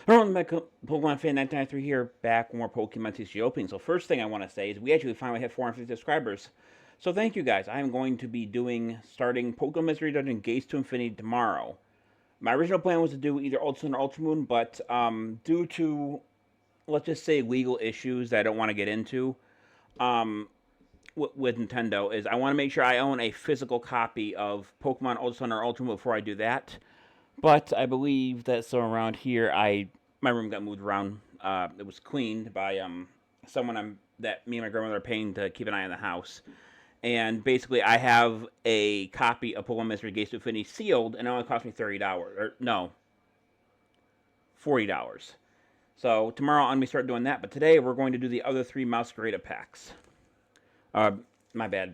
Hello, I'm back, Pokemon Fan 993 here, back with more Pokemon TCG opening. So first thing I want to say is we actually finally hit 450 subscribers. So thank you guys. I'm going to be starting Pokemon Mystery Dungeon Gates to Infinity tomorrow. My original plan was to do either Ultra Sun or Ultra Moon, but due to, let's just say, legal issues that I don't want to get into um, with Nintendo, is I want to make sure I own a physical copy of Pokemon Ultra Sun or Ultra Moon before I do that. But I believe that so around here, my room got moved around. It was cleaned by someone that me and my grandmother are paying to keep an eye on the house. And basically, I have a copy of Pokemon Mystery Gates to Infinity sealed, and it only cost me $30. Or no, $40. So tomorrow I'm gonna start doing that. But today we're going to do the other three Masquerade packs. Uh, my bad,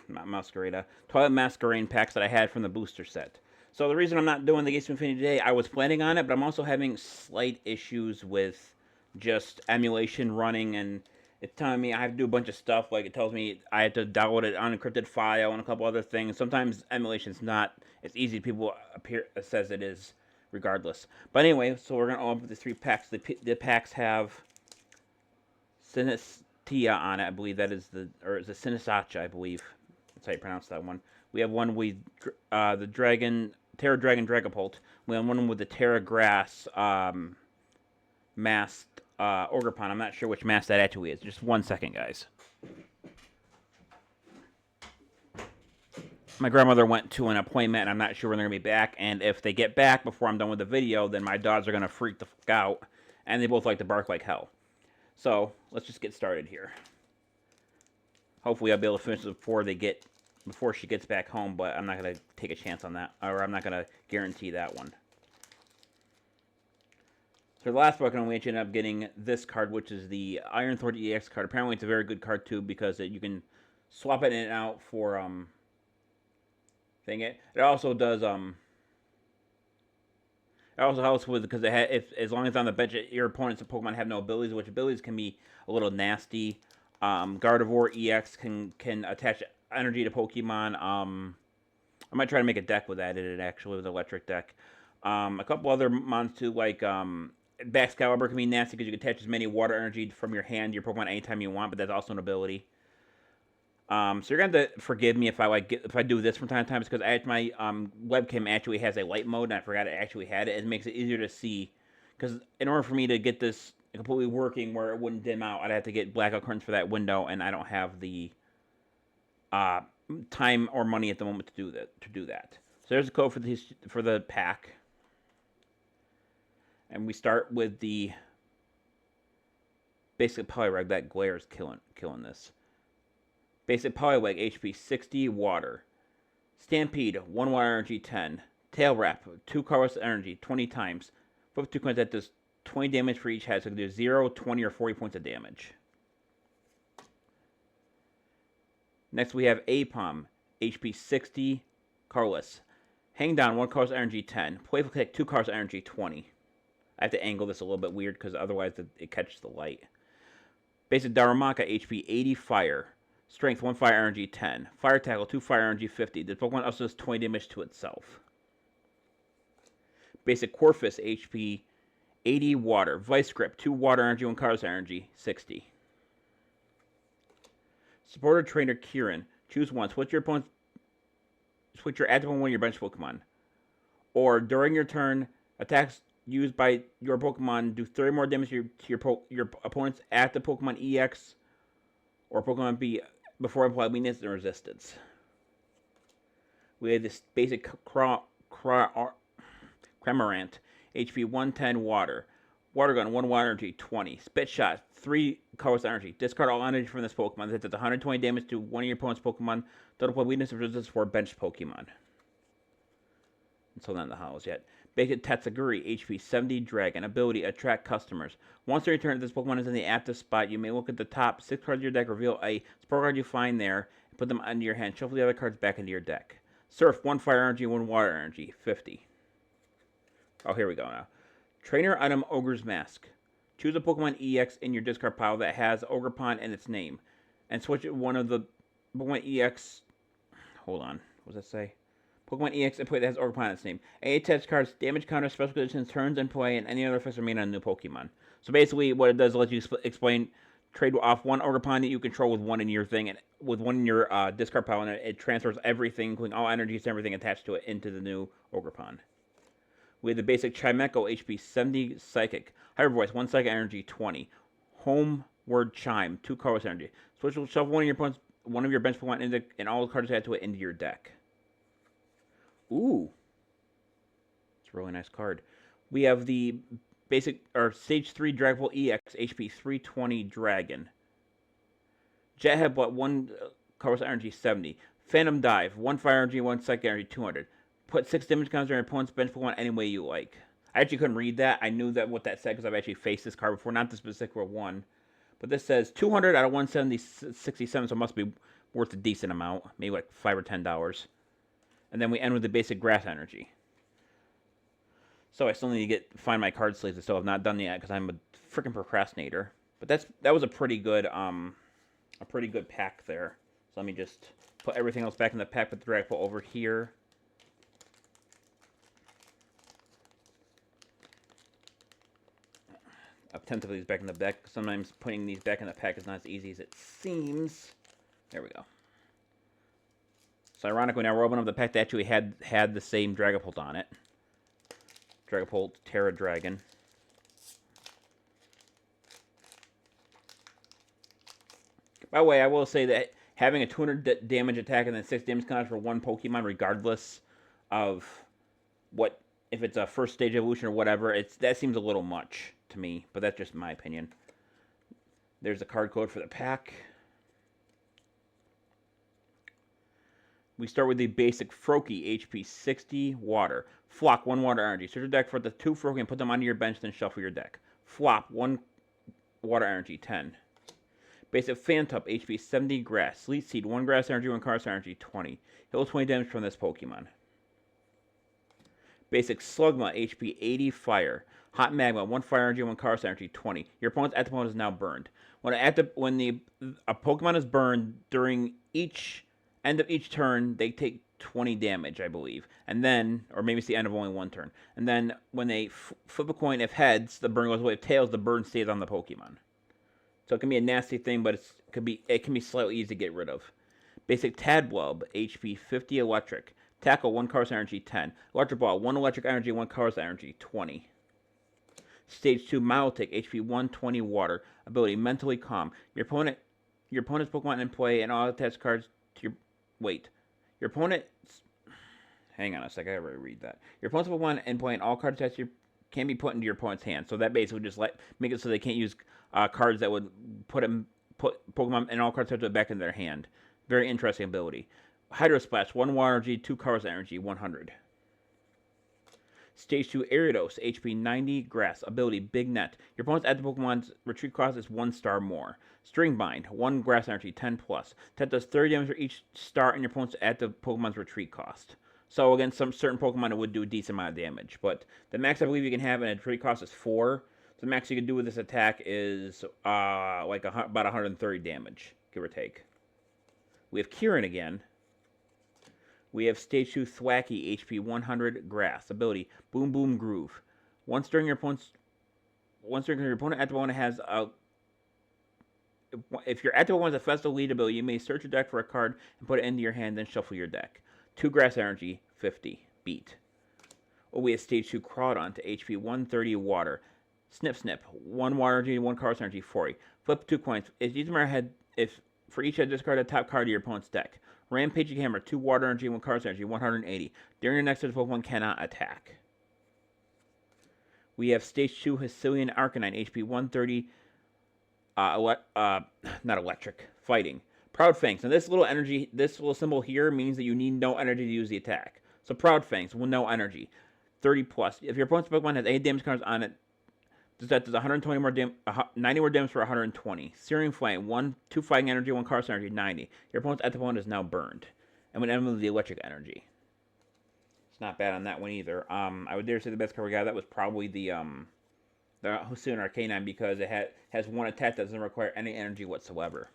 not Masquerade. Twilight Masquerade packs that I had from the booster set. So the reason I'm not doing the Gates of Infinity today, I was planning on it, but I'm also having slight issues with just emulation running, and it's telling me I have to do a bunch of stuff. Like it tells me I have to download an unencrypted file and a couple other things. Sometimes emulation's not as easy as people appear says it is, regardless. But anyway, so we're gonna open up the three packs. The packs have Sinistia on it. I believe that is or is it Sinisacha? I believe that's how you pronounce that one. We have one with the Tera Dragapult. We have one with the Terra Grass masked Ogerpon. I'm not sure which mask that actually is. Just 1 second, guys. My grandmother went to an appointment, and I'm not sure when they're going to be back. And if they get back before I'm done with the video, then my dogs are going to freak the fuck out. And they both like to bark like hell. So, let's just get started here. Hopefully I'll be able to finish it before she gets back home, but I'm not going to take a chance on that. Or I'm not going to guarantee that one. So the last Pokemon we ended up getting this card, which is the Iron Thorn EX card. Apparently it's a very good card too, because you can swap it in and out for it also does it also helps with because as long as on the bench your opponent's Pokemon have no abilities, which abilities can be a little nasty. Gardevoir EX can attach energy to Pokemon. I might try to make a deck with that in it actually with electric deck. A couple other mons too, like Baxcalibur can be nasty because you can attach as many water energy from your hand to your Pokemon anytime you want, but that's also an ability. So you're gonna have to forgive me if I do this from time to time, because my webcam actually has a light mode, and I forgot it actually had it. It makes it easier to see, because in order for me to get this completely working where it wouldn't dim out, I'd have to get blackout curtains for that window, and I don't have the time or money at the moment to do that. So there's a code for the pack. And we start with the basic Poliwag. That glare is killing this. Basic Poliwag, HP 60, water. Stampede, 1 water energy, 10. Tail Wrap, 2 colorless energy, 20 times. Flip 2 coins that does 20 damage for each head, so it can do 0, 20, or 40 points of damage. Next we have Apom, HP 60, colorless. Hang down, 1 colorless energy, 10. Playful Kick, 2 colorless energy, 20. I have to angle this a little bit weird because otherwise it catches the light. Basic Darumaka, HP 80, fire. Strength, 1 fire energy, 10. Fire Tackle, 2 fire energy, 50. This Pokemon also does 20 damage to itself. Basic Corvus, HP 80, water. Vice Grip, 2 water energy, 1 colorless energy, 60. Supporter Trainer Kieran, choose one. Switch your active on one of your bench Pokemon. Or during your turn, attacks used by your Pokemon do 30 more damage to your opponent's active Pokemon EX or Pokemon B before applying weakness and resistance. We have this basic Cramorant, HP 110, water. Water Gun, 1 water energy, 20. Spit Shot, 3 colorless energy. Discard all energy from this Pokemon. That does 120 damage to one of your opponent's Pokemon. Don't apply weakness and resistance for bench Pokemon. And so not in the hollows yet. Basic Tatsuguri, HP 70, Dragon. Ability, attract customers. Once during your turn, this Pokemon is in the active spot. You may look at the top 6 cards of your deck, reveal a sport card you find there, and put them into your hand. Shuffle the other cards back into your deck. Surf, 1 fire energy, 1 water energy, 50. Oh, here we go now. Trainer item, Ogre's Mask. Choose a Pokemon EX in your discard pile that has Ogerpon in its name, and switch one of the Pokemon EX. Hold on, what does that say? Pokemon EX and play that has Ogerpon in its name. Any attached cards, damage counters, special conditions, turns in play, and any other effects are made on a new Pokemon. So basically, what it does is let you explain, trade off one Ogerpon that you control with one in your thing, and with one in your discard pile, and it transfers everything, including all energies and everything attached to it, into the new Ogerpon. We have the basic Chimecho, HP 70 Psychic. Hyper Voice, 1 Psychic Energy, 20. Homeward Chime, 2 colorless energy. Switch will shuffle one of your bench Pokemon and all the cards added to it into your deck. Ooh. It's a really nice card. We have the basic, or Stage 3 Dragapult EX, HP 320 Dragon. Jet Headbutt, 1 colorless energy, 70. Phantom Dive, 1 fire energy, 1 psychic energy, 200. Put 6 damage counters on your opponent's bench Pokemon any way you like. I actually couldn't read that. I knew that what that said because I've actually faced this card before. Not the specific one. But this says 200 out of 167, so it must be worth a decent amount. Maybe like $5 or $10. And then we end with the basic Grass Energy. So I still need to find my card sleeves. I still have not done yet because I'm a freaking procrastinator. But that was a pretty good pack there. So let me just put everything else back in the pack. Put the Dragapult over here. Tentatively back in the deck. Sometimes putting these back in the pack is not as easy as it seems. There we go. So ironically, now we're opening up the pack that actually had the same Dragapult on it. Dragapult, Tera Dragon. By the way, I will say that having a 200 damage attack and then 6 damage counters for one Pokemon, regardless of if it's a first stage evolution or whatever, that seems a little much to me, but that's just my opinion. There's a card code for the pack. We start with the basic Froakie, HP 60, Water. Flock, 1 Water Energy. Search your deck for the 2 Froakie and put them onto your bench, then shuffle your deck. Flop, 1 Water Energy, 10. Basic Phantup, HP 70, Grass. Sleet Seed, 1 Grass Energy, 1 Grass Energy, 20. Heal 20 damage from this Pokemon. Basic Slugma, HP 80, Fire. Hot Magma, 1 Fire Energy, 1 Colorless Energy, 20. Your opponent's active Pokemon is now burned. When a Pokemon is burned during end of each turn, they take 20 damage, I believe. And then, or maybe it's the end of only one turn. And then when they flip a coin, if heads, the burn goes away. If tails, the burn stays on the Pokemon. So it can be a nasty thing, but it can be slightly easy to get rid of. Basic Tadblub, HP 50 Electric. Tackle, 1 Colorless Energy, 10. Electric Ball, 1 Electric Energy, 1 Colorless Energy, 20. Stage 2 Milotic, HP 120 Water. Ability, Mentally Calm. Your opponent's Pokemon in play and all attached cards to your... Wait. Your opponent's... Hang on a sec, I gotta read that. Your opponent's Pokemon in play and all cards attached can be put into your opponent's hand. So that basically just make it so they can't use cards that would put Pokemon and all cards attached to it back in their hand. Very interesting ability. Hydro Splash, 1 Water Energy, 2 Colorless Energy, 100. Stage 2 Ariados, HP 90, Grass. Ability, Big Net. Your opponent's active Pokemon's retreat cost is 1 star more. String Bind, 1 Grass Energy, 10 plus. That does 30 damage for each star in your opponent's active Pokemon's retreat cost. So again, some certain Pokemon it would do a decent amount of damage. But the max I believe you can have in a retreat cost is 4. So the max you can do with this attack is about 130 damage, give or take. We have Kieran again. We have Stage 2 Thwacky, HP 100, Grass. Ability, Boom Boom Groove. Once during your opponent at the moment has a... If your active one has a Festal Lead ability, you may search your deck for a card and put it into your hand, then shuffle your deck. 2 Grass Energy, 50, Beat. Oh, we have Stage 2 Crawdon to HP 130, Water. Snip Snip, 1 Water Energy, 1 Colorless Energy, 40. Flip 2 coins. For each head, discard a top card of your opponent's deck. Rampaging Hammer, 2 Water Energy, 1 Colorless Energy, 180. During your next turn, the Pokemon cannot attack. We have Stage 2 Hisuian Arcanine, HP 130, not electric, fighting. Proud Fangs. Now this little symbol here means that you need no energy to use the attack. So Proud Fangs, no energy. 30 plus. If your opponent's Pokemon has 8 damage counters on it, that does 120 more 90 more damage for 120. Searing Flame, 2 Fighting Energy, 1 Colorless Energy, 90. Your opponent's active opponent is now burned. And we end with the Electric Energy. It's not bad on that one either. I would dare say the best card we got that was probably the Hisuian Arcanine because it has one attack that doesn't require any energy whatsoever.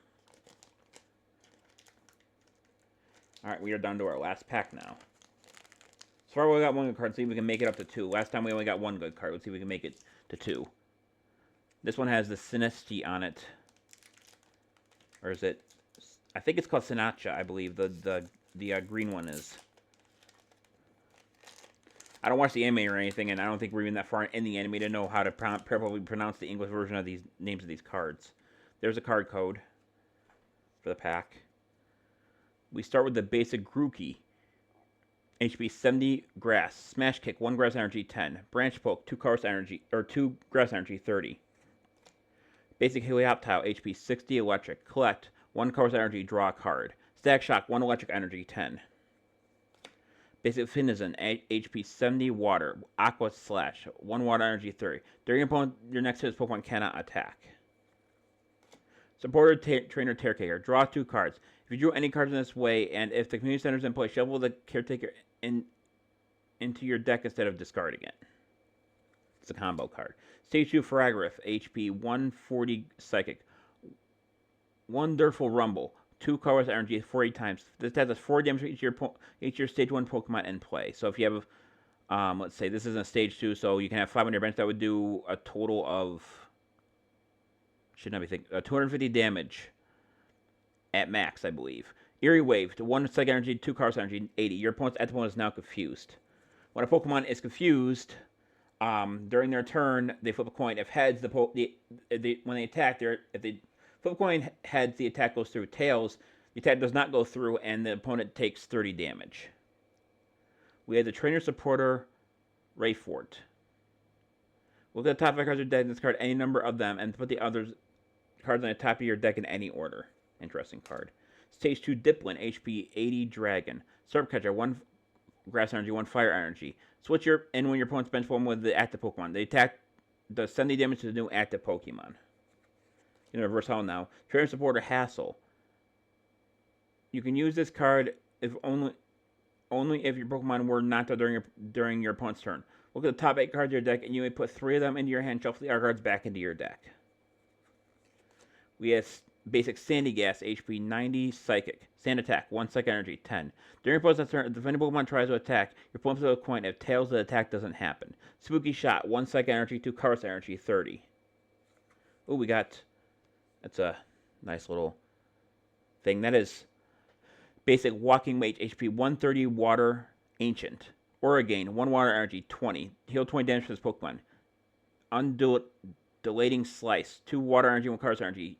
Alright, we are down to our last pack now. So far, we got one good card. See if we can make it up to 2. Last time we only got one good card. Let's see if we can make it to 2. This one has the Sinesti on it. Or is it? I think it's called Sinacha, I believe. The green one is. I don't watch the anime or anything, and I don't think we're even that far in the anime to know how to properly pronounce the English version of these names of these cards. There's a card code for the pack. We start with the basic Grookey. HP 70 grass. Smash kick 1 grass energy 10. Branch poke 2 grass energy 30. Basic Helioptile HP 60 electric. Collect 1 grass energy, draw a card. Static shock 1 electric energy 10. Basic Finizen HP 70 water. Aqua slash 1 water energy 30. During your next hit, this Pokemon cannot attack. Supporter Trainer Caretaker. Draw 2 cards. If you drew any cards in this way, and if the community center is in play, shuffle the Caretaker into your deck instead of discarding it. It's a combo card. Stage 2 Fragriff, HP 140 Psychic. Wonderful Rumble. 2 colors energy 40 times. This has 4 damage for each your Stage 1 Pokemon in play. So if you have, let's say this isn't Stage 2, so you can have 5 on your bench. That would do a total of, should not be thinking, 250 damage at max, I believe. Eerie Wave, 1 Psychic energy, 2 colors energy, 80. Your opponent's is now confused. When a Pokemon is confused, during their turn, they flip a coin. If heads, when they attack, if they flip a coin heads, the attack goes through. Tails, the attack does not go through, and the opponent takes 30 damage. We have the Trainer Supporter Rayfort. Look at the top 5 cards of your deck and discard any number of them, and put the other cards on the top of your deck in any order. Interesting card. Stage 2 Diplin, HP 80 Dragon. Surf Catcher, 1 grass energy, 1 fire energy. Switch when your opponent's bench form with the active Pokemon. The attack does 70 damage to the new active Pokemon. In reverse hell now. Trainer Supporter Hassle. You can use this card if only if your Pokemon were knocked out during your opponent's turn. Look at the top 8 cards of your deck, and you may put 3 of them into your hand. Shuffle the other cards back into your deck. We have basic Sandy Gas, HP 90 Psychic. Sand Attack, 1 Psychic Energy, 10. During your opponent's turn, if any Pokemon tries to attack, your opponent puts a coin. If tails, the attack doesn't happen. Spooky Shot, 1 Psychic Energy, 2 Colorless Energy, 30. Ooh, we got... That's a nice little thing. That is basic Walking Mage, HP 130 Water Ancient. Orogain, 1 Water Energy, 20. Heal 20 damage for this Pokemon. Undulating Slice, 2 Water Energy, 1 Colorless Energy,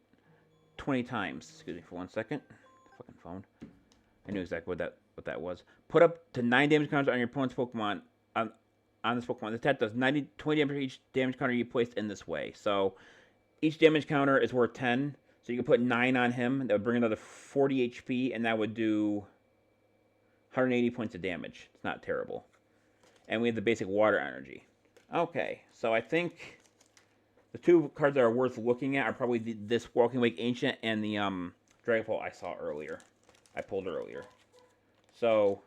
20 times. Excuse me for 1 second. Fucking phone. I knew exactly what that was. Put up to 9 damage counters on your opponent's Pokemon on this Pokemon. This attack does 20 damage for each damage counter you placed in this way. So each damage counter is worth 10. So you can put 9 on him. That would bring another 40 HP, and that would do 180 points of damage. It's not terrible. And we have the basic Water Energy. Okay, so I think the 2 cards that are worth looking at are probably this Walking Wake Ancient and the Dragapult I saw earlier. I pulled earlier. So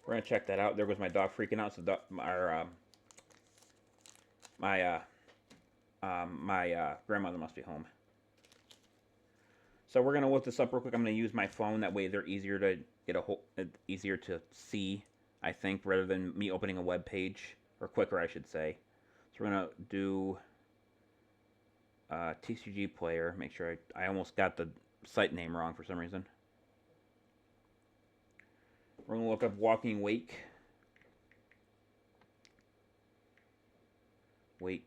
we're gonna check that out. There goes my dog freaking out. So my grandmother must be home. So we're gonna look this up real quick. I'm gonna use my phone. That way they're easier to get easier to see, I think, rather than me opening a web page, or quicker, I should say. So we're gonna do TCG player. Make sure I almost got the site name wrong for some reason. We're gonna look up Walking Wake. And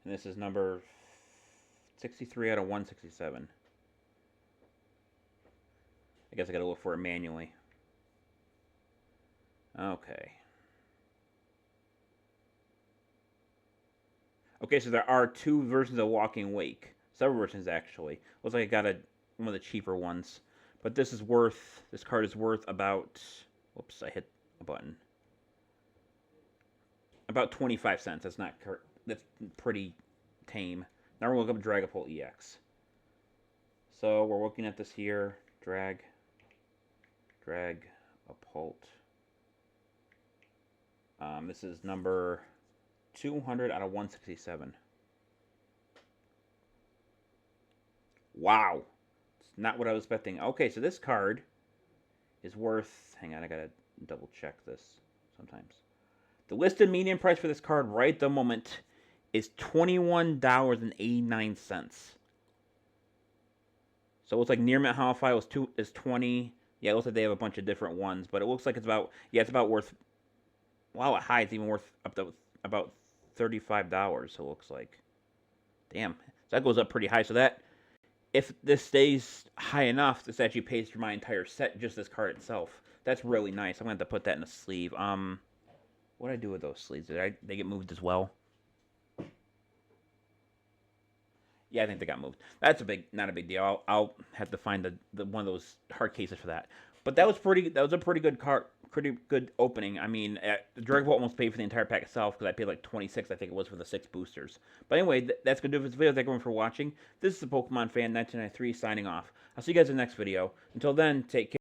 this is number 63 out of 167. I guess I gotta look for it manually. Okay. Okay, so there are 2 versions of Walking Wake. Several versions, actually. Looks like I got one of the cheaper ones. But this card is worth about, whoops, I hit a button. About 25 cents. That's pretty tame. Now we're looking up Dragapult EX. So we're looking at this here. Dragapult. This is number 200 out of 167. Wow. It's not what I was expecting. Okay, so this card is worth... Hang on, I gotta double check this sometimes. The listed median price for this card right at the moment is $21.89. So it looks like Near Mint Hollow File is 20. Yeah, it looks like they have a bunch of different ones, but it looks like it's about, yeah, it's about worth, wow, at high, it's even worth up to about $35, so it looks like. Damn. So that goes up pretty high. So that, if this stays high enough, this actually pays for my entire set, just this card itself. That's really nice. I'm going to have to put that in a sleeve. What did I do with those sleeves? They get moved as well? Yeah, I think they got moved. That's not a big deal. I'll have to find the one of those hard cases for that. But that was a pretty good card, pretty good opening. I mean, the Dragapult almost paid for the entire pack itself because I paid like 26, I think it was, for the 6 boosters. But anyway, that's gonna do it for this video. Thank everyone for watching. This is the Pokemon Fan 1993 signing off. I'll see you guys in the next video. Until then, take care.